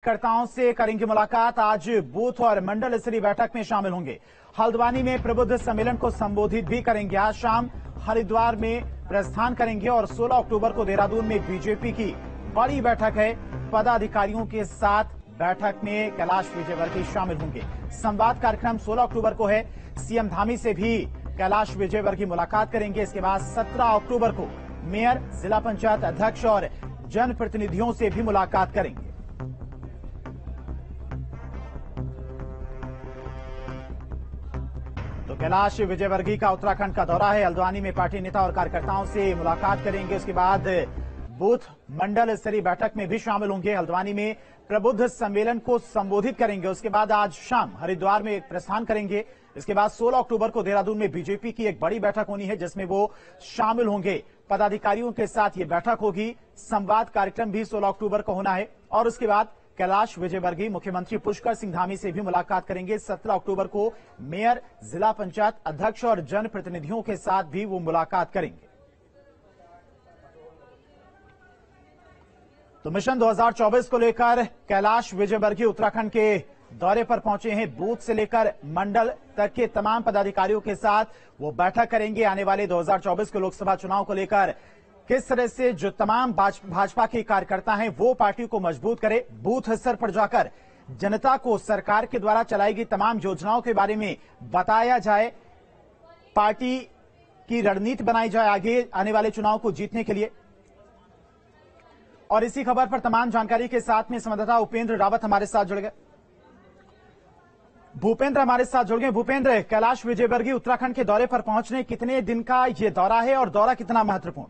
कार्यकर्ताओं से करेंगे मुलाकात। आज बूथ और मंडल स्तरीय बैठक में शामिल होंगे। हल्द्वानी में प्रबुद्ध सम्मेलन को संबोधित भी करेंगे। आज शाम हरिद्वार में प्रस्थान करेंगे और 16 अक्टूबर को देहरादून में बीजेपी की बड़ी बैठक है। पदाधिकारियों के साथ बैठक में कैलाश विजयवर्गीय शामिल होंगे। संवाद कार्यक्रम 16 अक्टूबर को है। सीएम धामी से भी कैलाश विजयवर्गीय मुलाकात करेंगे। इसके बाद 17 अक्टूबर को मेयर, जिला पंचायत अध्यक्ष और जनप्रतिनिधियों से भी मुलाकात करेंगे। तो कैलाश विजयवर्गीय का उत्तराखंड का दौरा है। हल्द्वानी में पार्टी नेता और कार्यकर्ताओं से मुलाकात करेंगे। उसके बाद बूथ मंडल स्तरीय बैठक में भी शामिल होंगे। हल्द्वानी में प्रबुद्ध सम्मेलन को संबोधित करेंगे। उसके बाद आज शाम हरिद्वार में प्रस्थान करेंगे। इसके बाद 16 अक्टूबर को देहरादून में बीजेपी की एक बड़ी बैठक होनी है, जिसमें वो शामिल होंगे। पदाधिकारियों के साथ ये बैठक होगी। संवाद कार्यक्रम भी 16 अक्टूबर को होना है और उसके बाद कैलाश विजयवर्गीय मुख्यमंत्री पुष्कर सिंह धामी से भी मुलाकात करेंगे। 17 अक्टूबर को मेयर, जिला पंचायत अध्यक्ष और जनप्रतिनिधियों के साथ भी वो मुलाकात करेंगे। तो मिशन 2024 को लेकर कैलाश विजयवर्गीय उत्तराखंड के दौरे पर पहुंचे हैं। बूथ से लेकर मंडल तक के तमाम पदाधिकारियों के साथ वो बैठक करेंगे। आने वाले 2024 के लोकसभा चुनाव को लेकर किस तरह से जो तमाम भाजपा के कार्यकर्ता हैं वो पार्टी को मजबूत करे, बूथ स्तर पर जाकर जनता को सरकार के द्वारा चलाई गई तमाम योजनाओं के बारे में बताया जाए, पार्टी की रणनीति बनाई जाए आगे आने वाले चुनाव को जीतने के लिए। और इसी खबर पर तमाम जानकारी के साथ में संवाददाता उपेंद्र रावत हमारे साथ जुड़ गए। भूपेंद्र हमारे साथ जुड़ गए। भूपेंद्र, कैलाश विजयवर्गीय उत्तराखंड के दौरे पर पहुंचने कितने दिन का ये दौरा है और दौरा कितना महत्वपूर्ण?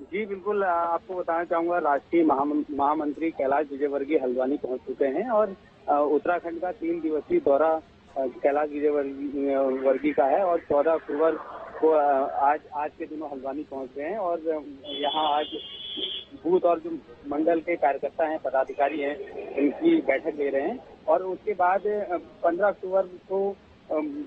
जी बिल्कुल, आपको बताना चाहूंगा, राष्ट्रीय महामंत्री कैलाश विजयवर्गीय हल्द्वानी पहुंच चुके हैं और उत्तराखंड का 3 दिवसीय दौरा कैलाश विजयवर्गीय का है और 14 अक्टूबर को आज के दिनों हल्द्वानी पहुंच गए हैं और यहाँ आज बूथ और जो मंडल के कार्यकर्ता हैं, पदाधिकारी हैं, इनकी बैठक ले रहे हैं और उसके बाद 15 अक्टूबर को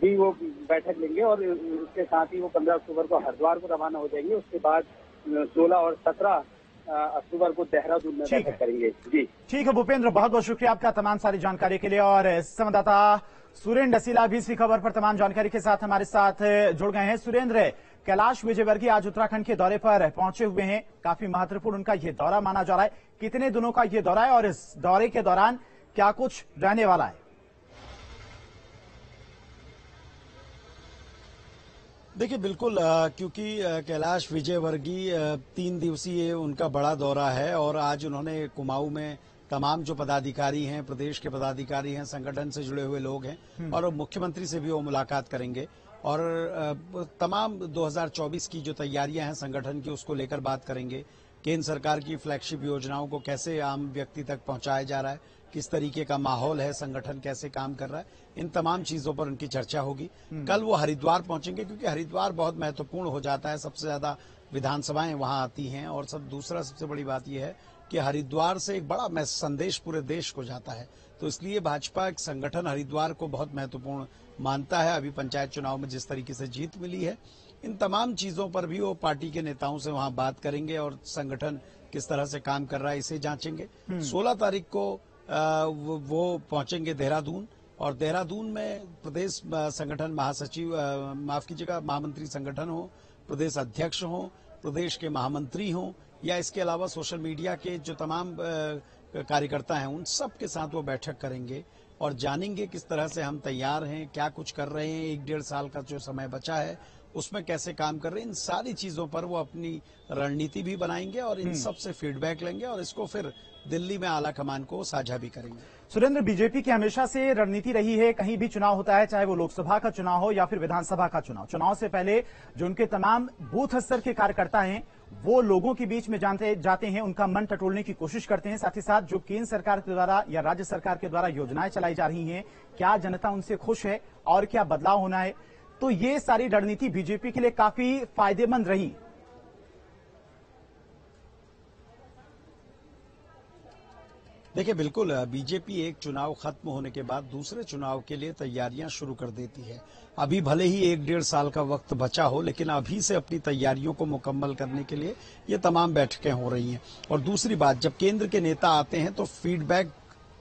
भी वो बैठक लेंगे और उसके साथ ही वो 15 अक्टूबर को हरिद्वार को रवाना हो जाएंगे। उसके बाद 16 और 17 अक्टूबर को देहरादून में बैठक करेंगे। जी ठीक है भूपेंद्र, बहुत बहुत शुक्रिया आपका तमाम सारी जानकारी के लिए। और संवाददाता सुरेंद्र डसीला भी इसी खबर पर तमाम जानकारी के साथ हमारे साथ जुड़ गए हैं। सुरेंद्र, कैलाश विजयवर्गीय आज उत्तराखंड के दौरे पर पहुंचे हुए हैं। काफी महत्वपूर्ण उनका ये दौरा माना जा रहा है। कितने दिनों का ये दौरा है और इस दौरे के दौरान क्या कुछ रहने वाला है? देखिए बिल्कुल, क्योंकि कैलाश विजयवर्गीय 3 दिवसीय उनका बड़ा दौरा है और आज उन्होंने कुमाऊं में तमाम जो पदाधिकारी हैं, प्रदेश के पदाधिकारी हैं, संगठन से जुड़े हुए लोग हैं और मुख्यमंत्री से भी वो मुलाकात करेंगे और तमाम 2024 की जो तैयारियां हैं संगठन की उसको लेकर बात करेंगे। केंद्र सरकार की फ्लैगशिप योजनाओं को कैसे आम व्यक्ति तक पहुंचाया जा रहा है, किस तरीके का माहौल है, संगठन कैसे काम कर रहा है, इन तमाम चीजों पर उनकी चर्चा होगी। कल वो हरिद्वार पहुंचेंगे क्योंकि हरिद्वार बहुत महत्वपूर्ण हो जाता है, सबसे ज्यादा विधानसभाएं वहां आती हैं और दूसरा सबसे बड़ी बात यह है कि हरिद्वार से एक बड़ा संदेश पूरे देश को जाता है। तो इसलिए भाजपा एक संगठन हरिद्वार को बहुत महत्वपूर्ण मानता है। अभी पंचायत चुनाव में जिस तरीके से जीत मिली है, इन तमाम चीजों पर भी वो पार्टी के नेताओं से वहां बात करेंगे और संगठन किस तरह से काम कर रहा है इसे जांचेंगे। 16 तारीख को वो पहुंचेंगे देहरादून और देहरादून में प्रदेश संगठन महासचिव, माफ कीजिएगा, महामंत्री संगठन हो, प्रदेश अध्यक्ष हो, प्रदेश के महामंत्री हो या इसके अलावा सोशल मीडिया के जो तमाम कार्यकर्ता हैं उन सब के साथ वो बैठक करेंगे और जानेंगे किस तरह से हम तैयार हैं, क्या कुछ कर रहे हैं, 1-1.5 साल का जो समय बचा है उसमें कैसे काम कर रहे हैं। इन सारी चीजों पर वो अपनी रणनीति भी बनाएंगे और इन सब से फीडबैक लेंगे और इसको फिर दिल्ली में आला कमान को साझा भी करेंगे। सुरेंद्र, बीजेपी की हमेशा से रणनीति रही है, कहीं भी चुनाव होता है, चाहे वो लोकसभा का चुनाव हो या फिर विधानसभा का चुनाव, चुनाव से पहले जो उनके तमाम बूथ स्तर के कार्यकर्ता हैं वो लोगों के बीच में जाते हैं, उनका मन टटोलने की कोशिश करते हैं। साथ ही साथ जो केंद्र सरकार के द्वारा या राज्य सरकार के द्वारा योजनाएं चलाई जा रही हैं, क्या जनता उनसे खुश है और क्या बदलाव होना है, तो ये सारी रणनीति बीजेपी के लिए काफी फायदेमंद रही। देखिए बिल्कुल बीजेपी एक चुनाव खत्म होने के बाद दूसरे चुनाव के लिए तैयारियां शुरू कर देती है। अभी भले ही 1-1.5 साल का वक्त बचा हो, लेकिन अभी से अपनी तैयारियों को मुकम्मल करने के लिए ये तमाम बैठकें हो रही हैं। और दूसरी बात, जब केंद्र के नेता आते हैं तो फीडबैक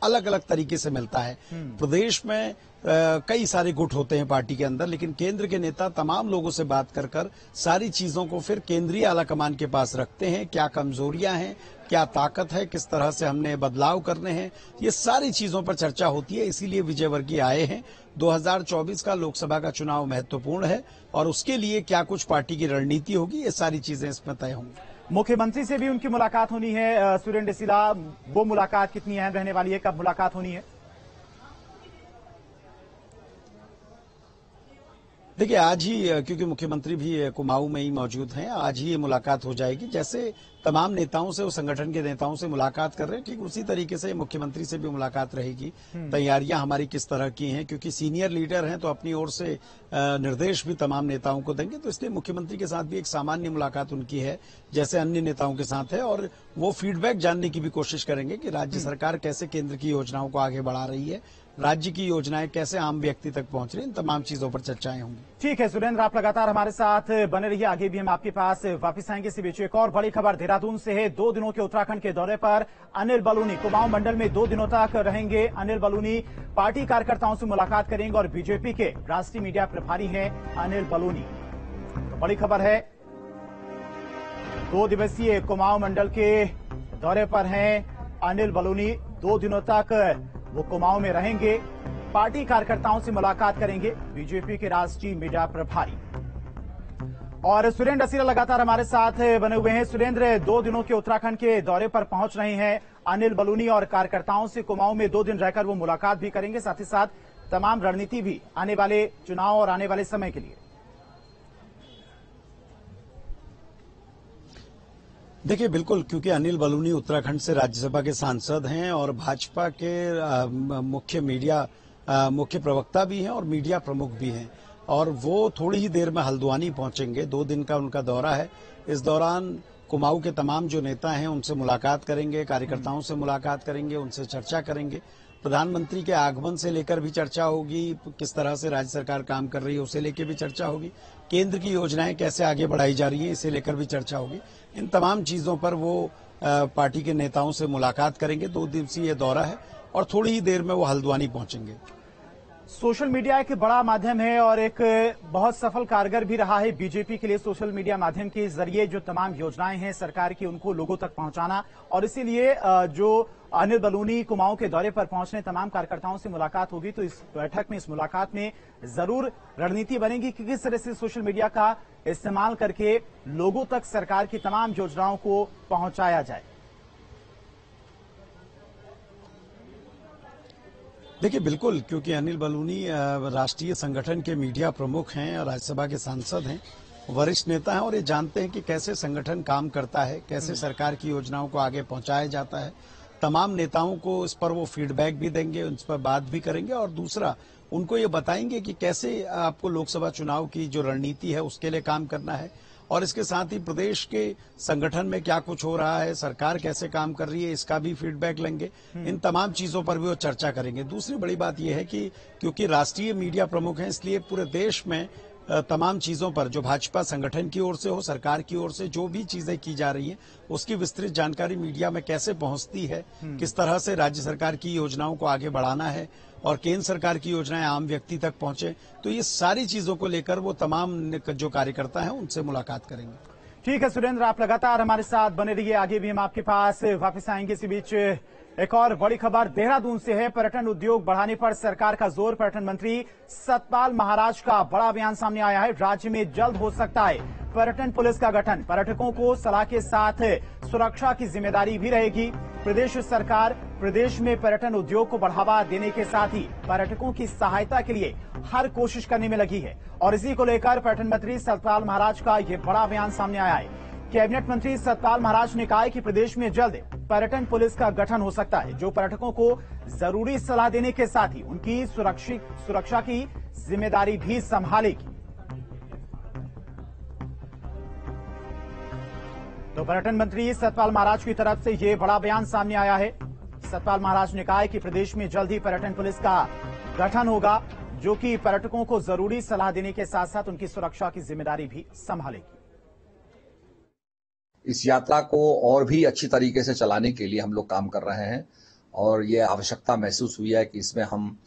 अलग अलग तरीके से मिलता है। प्रदेश में कई सारे गुट होते हैं पार्टी के अंदर, लेकिन केंद्र के नेता तमाम लोगों से बात कर कर सारी चीजों को फिर केंद्रीय आलाकमान के पास रखते हैं। क्या कमजोरियां हैं, क्या ताकत है, किस तरह से हमने बदलाव करने हैं, ये सारी चीजों पर चर्चा होती है। इसीलिए विजयवर्गीय आए हैं। 2024 का लोकसभा का चुनाव महत्वपूर्ण है और उसके लिए क्या कुछ पार्टी की रणनीति होगी, ये सारी चीजें इसमें तय होंगी। मुख्यमंत्री से भी उनकी मुलाकात होनी है सुरेंद्र सिला, वो मुलाकात कितनी अहम रहने वाली है, कब मुलाकात होनी है? देखिए आज ही, क्योंकि मुख्यमंत्री भी कुमाऊं में ही मौजूद हैं, आज ही ये मुलाकात हो जाएगी। जैसे तमाम नेताओं से, उस संगठन के नेताओं से मुलाकात कर रहे हैं, ठीक उसी तरीके से मुख्यमंत्री से भी मुलाकात रहेगी। तैयारियां हमारी किस तरह की हैं, क्योंकि सीनियर लीडर हैं तो अपनी ओर से निर्देश भी तमाम नेताओं को देंगे, तो इसलिए मुख्यमंत्री के साथ भी एक सामान्य मुलाकात उनकी है जैसे अन्य नेताओं के साथ है। और वो फीडबैक जानने की भी कोशिश करेंगे कि राज्य सरकार कैसे केंद्र की योजनाओं को आगे बढ़ा रही है, राज्य की योजनाएं कैसे आम व्यक्ति तक पहुंच रही हैं, इन तमाम चीजों पर चर्चाएं होंगी। ठीक है सुरेंद्र, आप लगातार हमारे साथ बने रहिए, आगे भी हम आपके पास वापस आएंगे। इसी बीच एक और बड़ी खबर देहरादून से है। 2 दिनों के उत्तराखंड के दौरे पर अनिल बलूनी कुमाऊं मंडल में 2 दिनों तक रहेंगे। अनिल बलूनी पार्टी कार्यकर्ताओं से मुलाकात करेंगे और बीजेपी के राष्ट्रीय मीडिया प्रभारी हैं अनिल बलूनी। तो बड़ी खबर है, 2 दिवसीय कुमाऊं मंडल के दौरे पर हैं अनिल बलूनी। 2 दिनों तक वो कुमाऊं में रहेंगे, पार्टी कार्यकर्ताओं से मुलाकात करेंगे बीजेपी के राष्ट्रीय मीडिया प्रभारी। और सुरेंद्र असीरा लगातार हमारे साथ बने हुए हैं। सुरेंद्र, 2 दिनों के उत्तराखंड के दौरे पर पहुंच रहे हैं अनिल बलूनी और कार्यकर्ताओं से कुमाऊं में 2 दिन रहकर वो मुलाकात भी करेंगे, साथ ही साथ तमाम रणनीति भी आने वाले चुनाव और आने वाले समय के लिए। देखिए बिल्कुल, क्योंकि अनिल बलूनी उत्तराखंड से राज्यसभा के सांसद हैं और भाजपा के मुख्य प्रवक्ता भी हैं और मीडिया प्रमुख भी हैं, और वो थोड़ी ही देर में हल्द्वानी पहुंचेंगे। 2 दिन का उनका दौरा है। इस दौरान कुमाऊं के तमाम जो नेता हैं उनसे मुलाकात करेंगे, कार्यकर्ताओं से मुलाकात करेंगे, उनसे चर्चा करेंगे। प्रधानमंत्री के आगमन से लेकर भी चर्चा होगी, किस तरह से राज्य सरकार काम कर रही है उसे लेकर भी चर्चा होगी, केंद्र की योजनाएं कैसे आगे बढ़ाई जा रही है इसे लेकर भी चर्चा होगी। इन तमाम चीजों पर वो पार्टी के नेताओं से मुलाकात करेंगे। 2 दिवसीय दौरा है और थोड़ी ही देर में वो हल्द्वानी पहुंचेंगे। सोशल मीडिया एक बड़ा माध्यम है और एक बहुत सफल कारगर भी रहा है बीजेपी के लिए। सोशल मीडिया माध्यम के जरिए जो तमाम योजनाएं हैं सरकार की, उनको लोगों तक पहुंचाना, और इसीलिए जो अनिल बलूनी कुमाऊं के दौरे पर पहुंचने तमाम कार्यकर्ताओं से मुलाकात होगी, तो इस बैठक में, इस मुलाकात में जरूर रणनीति बनेगी कि किस तरह से सोशल मीडिया का इस्तेमाल करके लोगों तक सरकार की तमाम योजनाओं को पहुंचाया जाए। देखिए बिल्कुल, क्योंकि अनिल बलूनी राष्ट्रीय संगठन के मीडिया प्रमुख हैं और राज्यसभा के सांसद हैं, वरिष्ठ नेता हैं और ये जानते हैं कि कैसे संगठन काम करता है, कैसे सरकार की योजनाओं को आगे पहुंचाया जाता है। तमाम नेताओं को इस पर वो फीडबैक भी देंगे, उस पर बात भी करेंगे, और दूसरा उनको ये बताएंगे कि कैसे आपको लोकसभा चुनाव की जो रणनीति है उसके लिए काम करना है, और इसके साथ ही प्रदेश के संगठन में क्या कुछ हो रहा है, सरकार कैसे काम कर रही है, इसका भी फीडबैक लेंगे। इन तमाम चीजों पर भी वो चर्चा करेंगे। दूसरी बड़ी बात यह है कि क्योंकि राष्ट्रीय मीडिया प्रमुख हैं, इसलिए पूरे देश में तमाम चीजों पर जो भाजपा संगठन की ओर से हो, सरकार की ओर से जो भी चीजें की जा रही हैं, उसकी विस्तृत जानकारी मीडिया में कैसे पहुंचती है, किस तरह से राज्य सरकार की योजनाओं को आगे बढ़ाना है और केंद्र सरकार की योजनाएं आम व्यक्ति तक पहुंचे, तो ये सारी चीजों को लेकर वो तमाम जो कार्यकर्ता हैं उनसे मुलाकात करेंगे। ठीक है सुरेंद्र, आप लगातार हमारे साथ बने रहिए, आगे भी हम आपके पास वापस आएंगे। इसी बीच एक और बड़ी खबर देहरादून से है। पर्यटन उद्योग बढ़ाने पर सरकार का जोर। पर्यटन मंत्री सतपाल महाराज का बड़ा बयान सामने आया है। राज्य में जल्द हो सकता है पर्यटन पुलिस का गठन। पर्यटकों को सलाह के साथ सुरक्षा की जिम्मेदारी भी रहेगी। प्रदेश सरकार प्रदेश में पर्यटन उद्योग को बढ़ावा देने के साथ ही पर्यटकों की सहायता के लिए हर कोशिश करने में लगी है, और इसी को लेकर पर्यटन मंत्री सतपाल महाराज का यह बड़ा बयान सामने आया है। कैबिनेट मंत्री सतपाल महाराज ने कहा है कि प्रदेश में जल्द पर्यटन पुलिस का गठन हो सकता है, जो पर्यटकों को जरूरी सलाह देने के साथ ही उनकी सुरक्षा की जिम्मेदारी भी संभालेगी। तो पर्यटन मंत्री सतपाल महाराज की तरफ से यह बड़ा बयान सामने आया है। सतपाल महाराज ने कहा है कि प्रदेश में जल्द ही पर्यटन पुलिस का गठन होगा, जो कि पर्यटकों को जरूरी सलाह देने के साथ साथ उनकी सुरक्षा की जिम्मेदारी भी संभालेगी। इस यात्रा को और भी अच्छी तरीके से चलाने के लिए हम लोग काम कर रहे हैं और ये आवश्यकता महसूस हुई है कि इसमें हम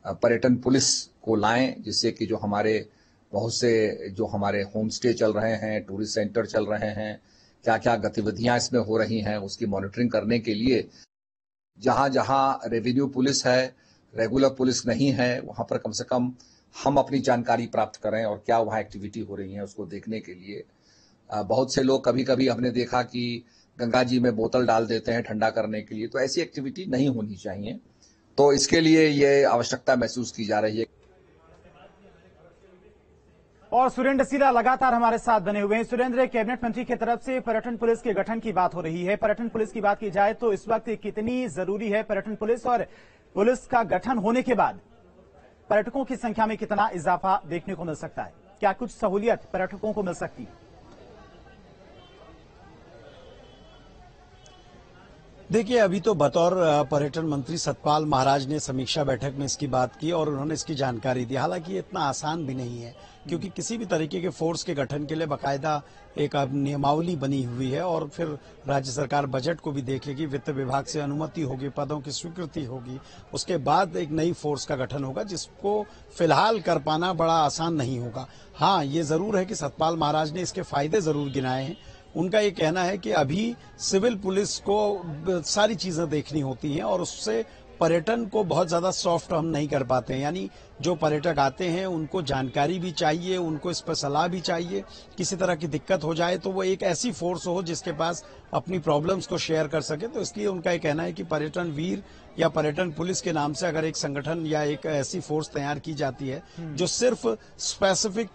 पर्यटन पुलिस को लाएं, जिससे कि जो हमारे होम स्टे चल रहे हैं, टूरिस्ट सेंटर चल रहे हैं, क्या क्या गतिविधियां इसमें हो रही हैं, उसकी मॉनिटरिंग करने के लिए जहां जहां रेवेन्यू पुलिस है, रेगुलर पुलिस नहीं है, वहां पर कम से कम हम अपनी जानकारी प्राप्त करें और क्या वहां एक्टिविटी हो रही है उसको देखने के लिए। बहुत से लोग कभी कभी हमने देखा कि गंगा जी में बोतल डाल देते हैं ठंडा करने के लिए, तो ऐसी एक्टिविटी नहीं होनी चाहिए। तो इसके लिए ये आवश्यकता महसूस की जा रही है। और सुरेंद्र सीला लगातार हमारे साथ बने हुए हैं। सुरेंद्र, कैबिनेट मंत्री की तरफ से पर्यटन पुलिस के गठन की बात हो रही है। पर्यटन पुलिस की बात की जाए तो इस वक्त कितनी जरूरी है पर्यटन पुलिस, और पुलिस का गठन होने के बाद पर्यटकों की संख्या में कितना इजाफा देखने को मिल सकता है? क्या कुछ सहूलियत पर्यटकों को मिल सकती है? देखिए, अभी तो बतौर पर्यटन मंत्री सतपाल महाराज ने समीक्षा बैठक में इसकी बात की और उन्होंने इसकी जानकारी दी। हालांकि इतना आसान भी नहीं है, क्योंकि किसी भी तरीके के फोर्स के गठन के लिए बाकायदा एक नियमावली बनी हुई है और फिर राज्य सरकार बजट को भी देखेगी, वित्त विभाग से अनुमति होगी, पदों की स्वीकृति होगी, उसके बाद एक नई फोर्स का गठन होगा, जिसको फिलहाल कर पाना बड़ा आसान नहीं होगा। हाँ, ये जरूर है कि सतपाल महाराज ने इसके फायदे जरूर गिनाए हैं। उनका ये कहना है कि अभी सिविल पुलिस को सारी चीजें देखनी होती हैं और उससे पर्यटन को बहुत ज्यादा सॉफ्ट हम नहीं कर पाते हैं। यानी जो पर्यटक आते हैं उनको जानकारी भी चाहिए, उनको इस पर सलाह भी चाहिए। किसी तरह की दिक्कत हो जाए तो वो एक ऐसी फोर्स हो जिसके पास अपनी प्रॉब्लम्स को शेयर कर सके। तो इसलिए उनका ये कहना है कि पर्यटन वीर या पर्यटन पुलिस के नाम से अगर एक संगठन या एक ऐसी फोर्स तैयार की जाती है जो सिर्फ स्पेसिफिक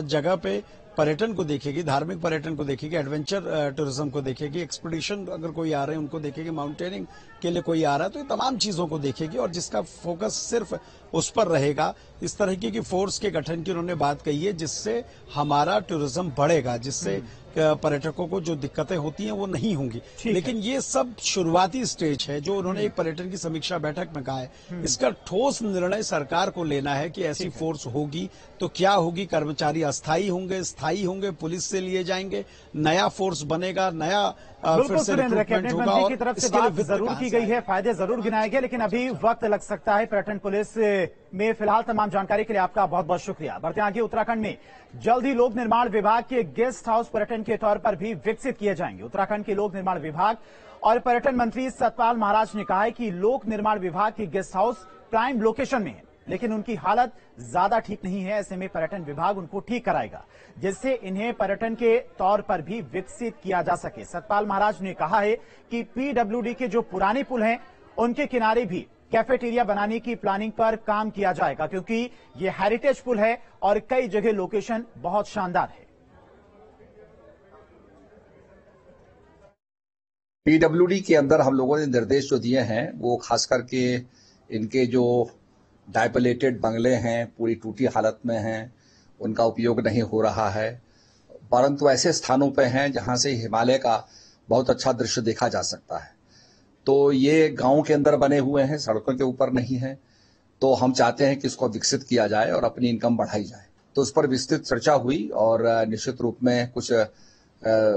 जगह पे पर्यटन को देखेगी, धार्मिक पर्यटन को देखेगी, एडवेंचर टूरिज्म को देखेगी, एक्सपीडिशन अगर कोई आ रहे हैं उनको देखेगी, माउंटेनिंग के लिए कोई आ रहा है तो ये तमाम चीजों को देखेगी और जिसका फोकस सिर्फ उस पर रहेगा। इस तरह की फोर्स के गठन की उन्होंने बात कही है, जिससे हमारा टूरिज्म बढ़ेगा, जिससे पर्यटकों को जो दिक्कतें होती हैं वो नहीं होंगी। लेकिन ये सब शुरुआती स्टेज है जो उन्होंने एक पर्यटन की समीक्षा बैठक में कहा है। इसका ठोस निर्णय सरकार को लेना है कि ऐसी फोर्स होगी तो क्या होगी, कर्मचारी अस्थायी होंगे, स्थायी होंगे, पुलिस से लिए जाएंगे, नया फोर्स बनेगा, नया फिर से रिक्रूटमेंट होगा। की तरफ से बात जरूर की गई है, फायदे जरूर गिनाए गए, लेकिन अभी वक्त लग सकता है पर्यटन पुलिस में। फिलहाल तमाम जानकारी के लिए आपका बहुत बहुत शुक्रिया। बढ़ते आगे, उत्तराखंड में जल्द ही लोक निर्माण विभाग के गेस्ट हाउस पर्यटन के तौर पर भी विकसित किए जाएंगे। उत्तराखंड के लोक निर्माण विभाग और पर्यटन मंत्री सतपाल महाराज ने कहा है कि लोक निर्माण विभाग के गेस्ट हाउस प्राइम लोकेशन में है, लेकिन उनकी हालत ज्यादा ठीक नहीं है। ऐसे में पर्यटन विभाग उनको ठीक कराएगा, जिससे इन्हें पर्यटन के तौर पर भी विकसित किया जा सके। सतपाल महाराज ने कहा है कि पीडब्ल्यूडी के जो पुराने पुल हैं उनके किनारे भी कैफेटेरिया बनाने की प्लानिंग पर काम किया जाएगा, क्योंकि ये हेरिटेज पुल है और कई जगह लोकेशन बहुत शानदार है। पीडब्ल्यूडी के अंदर हम लोगों ने निर्देश जो दिए हैं वो खास करके इनके जो डायपलेटेड बंगले हैं, पूरी टूटी हालत में हैं, उनका उपयोग नहीं हो रहा है, परंतु ऐसे स्थानों पे हैं जहां से हिमालय का बहुत अच्छा दृश्य देखा जा सकता है। तो ये गांव के अंदर बने हुए हैं, सड़कों के ऊपर नहीं है। तो हम चाहते हैं कि इसको विकसित किया जाए और अपनी इनकम बढ़ाई जाए। तो उस पर विस्तृत चर्चा हुई और निश्चित रूप में कुछ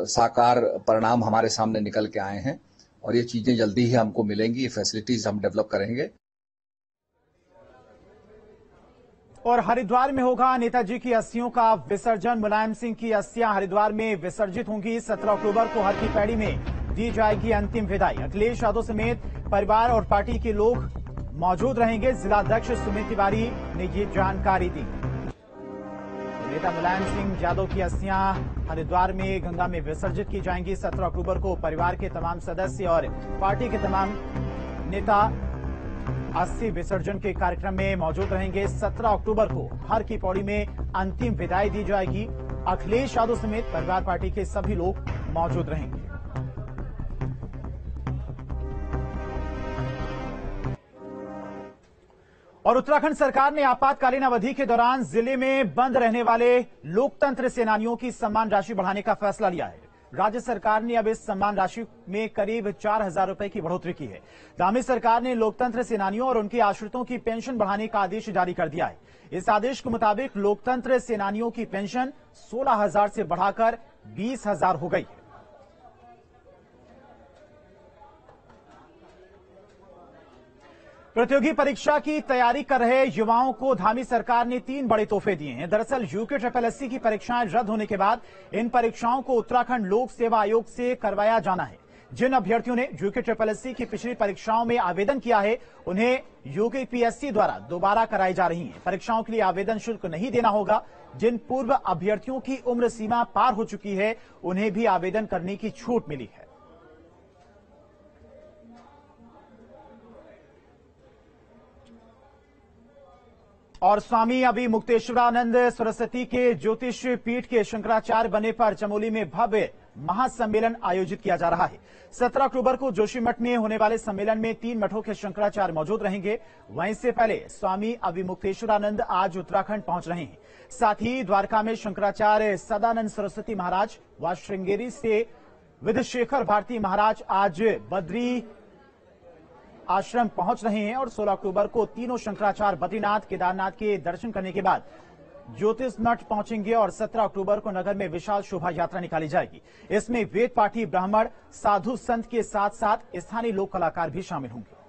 साकार परिणाम हमारे सामने निकल के आए हैं और ये चीजें जल्दी ही हमको मिलेंगी। ये फैसिलिटीज हम डेवलप करेंगे। और हरिद्वार में होगा नेताजी की अस्थियों का विसर्जन। मुलायम सिंह की अस्थियां हरिद्वार में विसर्जित होंगी। 17 अक्टूबर को हर की पैड़ी में दी जाएगी अंतिम विदाई। अखिलेश यादव समेत परिवार और पार्टी के लोग मौजूद रहेंगे। जिलाध्यक्ष सुमित तिवारी ने ये जानकारी दी। नेता मुलायम सिंह यादव की अस्थियां हरिद्वार में गंगा में विसर्जित की जाएंगी। 17 अक्टूबर को परिवार के तमाम सदस्य और पार्टी के तमाम नेता अस्थि विसर्जन के कार्यक्रम में मौजूद रहेंगे। 17 अक्टूबर को हर की पौड़ी में अंतिम विदाई दी जाएगी। अखिलेश यादव समेत परिवार पार्टी के सभी लोग मौजूद रहेंगे। और उत्तराखंड सरकार ने आपातकालीन अवधि के दौरान जिले में बंद रहने वाले लोकतंत्र सेनानियों की सम्मान राशि बढ़ाने का फैसला लिया है। राज्य सरकार ने अब इस सम्मान राशि में करीब 4,000 रुपए की बढ़ोतरी की है। धामी सरकार ने लोकतंत्र सेनानियों और उनके आश्रितों की पेंशन बढ़ाने का आदेश जारी कर दिया है। इस आदेश के मुताबिक लोकतंत्र सेनानियों की पेंशन 16,000 से बढ़ाकर 20,000 हो गई है। प्रतियोगी परीक्षा की तैयारी कर रहे युवाओं को धामी सरकार ने 3 बड़े तोहफे दिए हैं। दरअसल यूके SSSC की परीक्षाएं रद्द होने के बाद इन परीक्षाओं को उत्तराखंड लोक सेवा आयोग से करवाया जाना है। जिन अभ्यर्थियों ने यूके SSSC की पिछली परीक्षाओं में आवेदन किया है, उन्हें UKPSC द्वारा दोबारा कराई जा रही है। परीक्षाओं के लिए आवेदन शुल्क नहीं देना होगा। जिन पूर्व अभ्यर्थियों की उम्र सीमा पार हो चुकी है, उन्हें भी आवेदन करने की छूट मिली है। और स्वामी अभिमुक्तेश्वरानंद सरस्वती के ज्योतिष पीठ के शंकराचार्य बनने पर चमोली में भव्य महासम्मेलन आयोजित किया जा रहा है। 17 अक्टूबर को जोशीमठ में होने वाले सम्मेलन में 3 मठों के शंकराचार्य मौजूद रहेंगे। वहीं से पहले स्वामी अभिमुक्तेश्वरानंद आज उत्तराखंड पहुंच रहे हैं। साथ ही द्वारका में शंकराचार्य सदानंद सरस्वती महाराज व श्रृंगेरी से विधुशेखर भारती महाराज आज बद्री आश्रम पहुंच रहे हैं और 16 अक्टूबर को तीनों शंकराचार्य बद्रीनाथ केदारनाथ के दर्शन करने के बाद ज्योतिष मठ पहुंचेंगे और 17 अक्टूबर को नगर में विशाल शोभा यात्रा निकाली जाएगी। इसमें वेद पाठी ब्राह्मण, साधु संत के साथ साथ स्थानीय लोक कलाकार भी शामिल होंगे।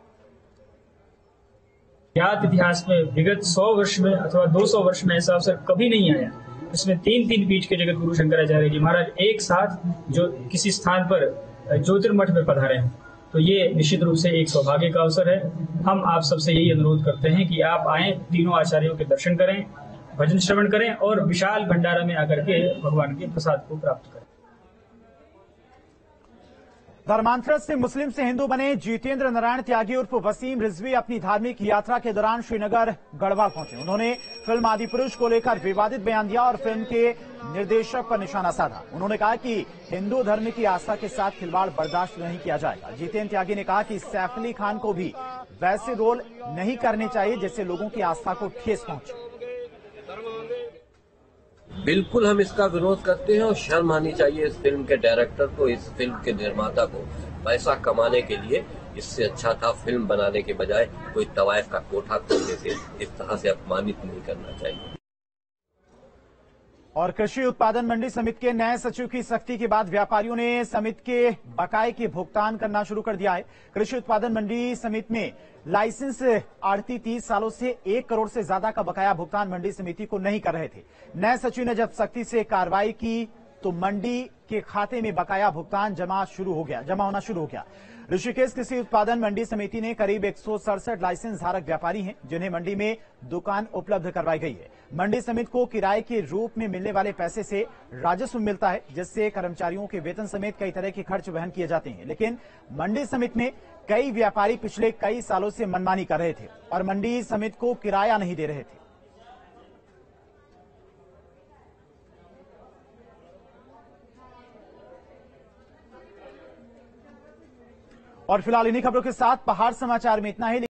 ज्ञात इतिहास में विगत 100 वर्ष में अथवा 200 वर्ष में ऐसा अवसर कभी नहीं आया। इसमें 3 पीठ के जगत गुरु शंकराचार्य जी महाराज एक साथ जो किसी स्थान पर ज्योतिर्मठ में पधारे हैं, तो ये निश्चित रूप से एक सौभाग्य का अवसर है। हम आप सबसे यही अनुरोध करते हैं कि आप आएं, तीनों आचार्यों के दर्शन करें, भजन श्रवण करें और विशाल भंडारा में आकर के भगवान के प्रसाद को प्राप्त करें। धर्मांतरण से मुस्लिम से हिंदू बने जितेंद्र नारायण त्यागी उर्फ वसीम रिजवी अपनी धार्मिक यात्रा के दौरान श्रीनगर गढ़वाल पहुंचे। उन्होंने फिल्म आदिपुरुष को लेकर विवादित बयान दिया और फिल्म के निर्देशक पर निशाना साधा। उन्होंने कहा कि हिंदू धर्म की आस्था के साथ खिलवाड़ बर्दाश्त नहीं किया जाएगा। जितेंद्र त्यागी ने कहा कि सैफ अली खान को भी वैसे रोल नहीं करने चाहिए जिससे लोगों की आस्था को ठेस पहुंचे। बिल्कुल हम इसका विरोध करते हैं और शर्म आनी चाहिए इस फिल्म के डायरेक्टर को, इस फिल्म के निर्माता को। पैसा कमाने के लिए इससे अच्छा था फिल्म बनाने के बजाय कोई तवायफ का कोठा खोलने से इस तरह से अपमानित नहीं करना चाहिए। और कृषि उत्पादन मंडी समिति के नए सचिव की सख्ती के बाद व्यापारियों ने समिति के बकाये के भुगतान करना शुरू कर दिया है। कृषि उत्पादन मंडी समिति में लाइसेंस आढ़ती 30 सालों से 1 करोड़ से ज्यादा का बकाया भुगतान मंडी समिति को नहीं कर रहे थे। नए सचिव ने जब सख्ती से कार्रवाई की तो मंडी के खाते में बकाया भुगतान जमा होना शुरू हो गया। ऋषिकेश कृषि उत्पादन मंडी समिति ने करीब 167 लाइसेंस धारक व्यापारी हैं जिन्हें मंडी में दुकान उपलब्ध करवाई गई है। मंडी समिति को किराए के रूप में मिलने वाले पैसे से राजस्व मिलता है, जिससे कर्मचारियों के वेतन समेत कई तरह के खर्च वहन किए जाते हैं। लेकिन मंडी समिति में कई व्यापारी पिछले कई सालों से मनमानी कर रहे थे और मंडी समिति को किराया नहीं दे रहे थे। और फिलहाल इन्हीं खबरों के साथ पहाड़ समाचार में इतना ही।